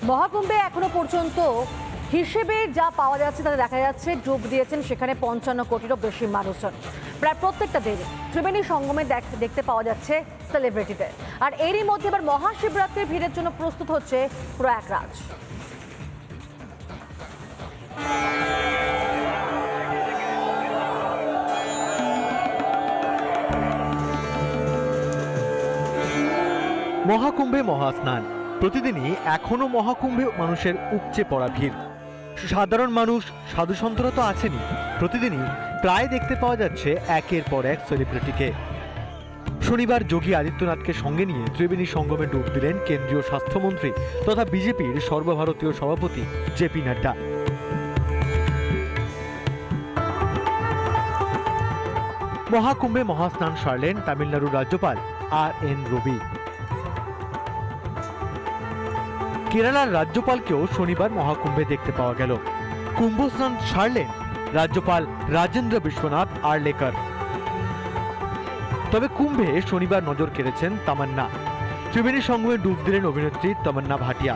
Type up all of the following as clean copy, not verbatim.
মহাকুম্ভে এখনো পর্যন্ত হিসেবে যা পাওয়া যাচ্ছে তাতে দেখা যাচ্ছে ডুব দিয়েছেন সেখানে 55 কোটিরও বেশি মানুষজন। প্রায় প্রত্যেকটা দিনে ত্রিবেণী সঙ্গমে দেখতে পাওয়া যাচ্ছে সেলিব্রিটিদের। আর এরই মধ্যে এবার মহাশিবরাত্রির ভিড়ের জন্য প্রস্তুত হচ্ছে প্রয়াগরাজ। মহাকুম্ভে মহাস্নান, প্রতিদিনই এখনো মহাকুম্ভে মানুষের উপচে পড়া ভিড়। সাধারণ মানুষ, সাধুসন্তরা তো আছেনই, প্রতিদিনই প্রায় দেখতে পাওয়া যাচ্ছে একের পর এক সেলিব্রিটিকে। শনিবার যোগী আদিত্যনাথকে সঙ্গে নিয়ে ত্রিবেণী সঙ্গমে ডুব দিলেন কেন্দ্রীয় স্বাস্থ্যমন্ত্রী তথা বিজেপির সর্বভারতীয় সভাপতি জেপি নাড্ডা। মহাকুম্ভে মহাস্নান সারলেন তামিলনাড়ুর রাজ্যপাল RN রবি। কেরালার রাজ্যপালকেও শনিবার মহাকুম্ভে দেখতে পাওয়া গেল। কুম্ভ স্নান সারলেন রাজ্যপাল রাজেন্দ্র বিশ্বনাথ আর্লেকার। তবে কুম্ভে শনিবার নজর কেড়েছেন তামান্না। ত্রিবেণী সঙ্গমে ডুব দিলেন অভিনেত্রী তামান্না ভাটিয়া।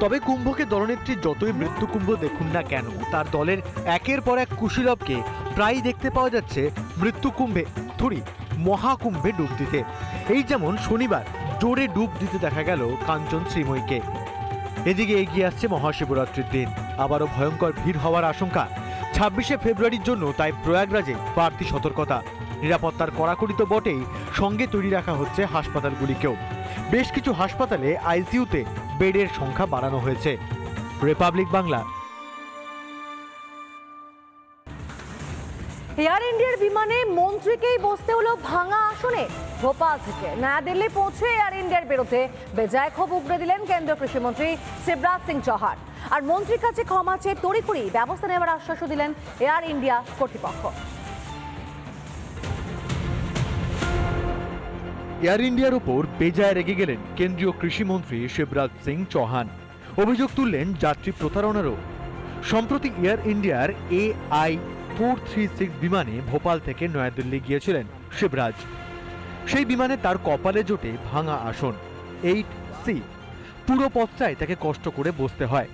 তবে কুম্ভকে দলনেত্রী যতই মৃত্যু কুম্ভ দেখুন না কেন, তার দলের একের পর এক কুশীলবকে প্রায়ই দেখতে পাওয়া যাচ্ছে মৃত্যু কুম্ভে থুড়ি মহাকুম্ভে ডুব দিতে। এই যেমন শনিবার জোরে ডুব দিতে দেখা গেল কাঞ্চন শ্রীময়ীকে। এদিকে এগিয়ে আসছে মহাশিবরাত্রির দিন, আবারও ভয়ঙ্কর ভিড় হওয়ার আশঙ্কা। 26শে ফেব্রুয়ারির জন্য তাই প্রয়াগরাজে বাড়তি সতর্কতা। নিরাপত্তার কড়াকড়ি তো বটেই, সঙ্গে তৈরি রাখা হচ্ছে হাসপাতালগুলিকেও। বেশ কিছু হাসপাতালে আইসিইউতে বেডের সংখ্যা বাড়ানো হয়েছে। রিপাবলিক বাংলা। এয়ার ইন্ডিয়ার বিমানে মন্ত্রীকেই বসতে হলো ভাঙা আসনে। ভোপাল থেকে নয়াদিল্লি পৌঁছে এয়ার ইন্ডিয়ার বিরুদ্ধে বেজায় ক্ষোভ উগড়ে দিলেন কেন্দ্রীয় কৃষিমন্ত্রী শিবরাজ সিং চৌহান। আর মন্ত্রীর কাছে ক্ষমা চেয়ে তড়িঘড়ি ব্যবস্থা নেওয়ার আশ্বাসও দিলেন এয়ার ইন্ডিয়া কর্তৃপক্ষ। এয়ার ইন্ডিয়ার উপর বেজায় রেগে গেলেন কেন্দ্রীয় কৃষিমন্ত্রী শিবরাজ সিং চৌহান। অভিযোগ তুললেন যাত্রী প্রতারণারও। সম্প্রতি এয়ার ইন্ডিয়ার AI-436 বিমানে ভোপাল থেকে নয়াদিল্লি গিয়েছিলেন শিবরাজ। সেই বিমানে তার কপালে জোটে ভাঙা আসন 8C। পুরো পথটায় তাকে কষ্ট করে বসতে হয়।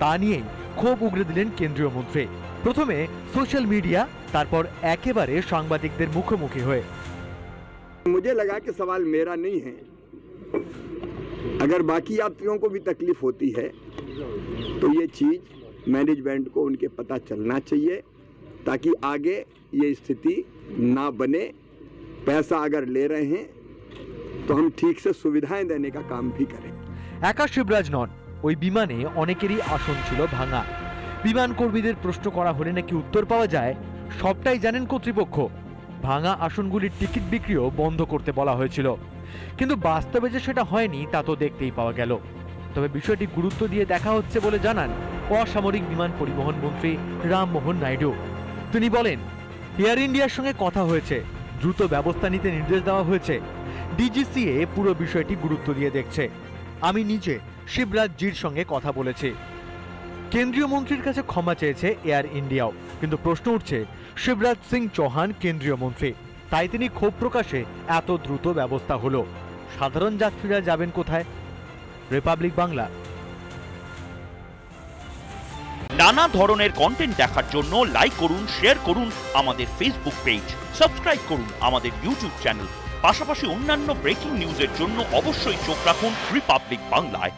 তা নিয়েই ক্ষোভ উগড়ে দিলেন কেন্দ্রীয় মন্ত্রী। প্রথমে সোশ্যাল মিডিয়া, তারপর একেবারে সাংবাদিকদের মুখোমুখি হয়ে। मुझे लगा कि सवाल मेरा नहीं है, अगर बाकी यात्रियों को भी तकलीफ होती है तो ये चीज मैनेजमेंट को उनके पता चलना चाहिए, ताकि आगे ये स्थिति ना बने। पैसा अगर ले रहे हैं तो हम ठीक से सुविधाएं देने का काम भी करें। একা শিবরাজ নন, ওই বিমানে অনেকেরই আসন ছিল ভাঙা। বিমান কর্মীদের প্রশ্ন করা হলে নাকি উত্তর পাওয়া যায়, সবটাই জানেন কর্তৃপক্ষ। ভাঙা আসনগুলির টিকিট বিক্রিও বন্ধ করতে বলা হয়েছিল, কিন্তু বাস্তবে যে সেটা হয়নি তা তো দেখতেই পাওয়া গেল। তবে বিষয়টি গুরুত্ব দিয়ে দেখা হচ্ছে বলে জানান অসামরিক বিমান পরিবহন মন্ত্রী রামমোহন নাইডু। তিনি বলেন, এয়ার ইন্ডিয়ার সঙ্গে কথা হয়েছে, দ্রুত ব্যবস্থা নিতে নির্দেশ দেওয়া হয়েছে। DGCA পুরো বিষয়টি গুরুত্ব দিয়ে দেখছে। আমি নিজে শিবরাজ জির সঙ্গে কথা বলেছি। কেন্দ্রীয় মন্ত্রীর কাছে ক্ষমা চেয়েছে এয়ার ইন্ডিয়াও, কিন্তু প্রশ্ন উঠছে শিবরাজ সিং চৌহান কেন্দ্রীয় মন্ত্রী, তাই তিনি ক্ষোভ প্রকাশে এত দ্রুত ব্যবস্থা হলো। সাধারণ যাত্রীরা যাবেন কোথায়? রিপাবলিক বাংলা। নানা ধরনের কন্টেন্ট দেখার জন্য লাইক করুন, শেয়ার করুন আমাদের ফেসবুক পেজ, সাবস্ক্রাইব করুন আমাদের ইউটিউব চ্যানেল। পাশাপাশি অন্যান্য ব্রেকিং নিউজের জন্য অবশ্যই চোখ রাখুন রিপাবলিক বাংলায়।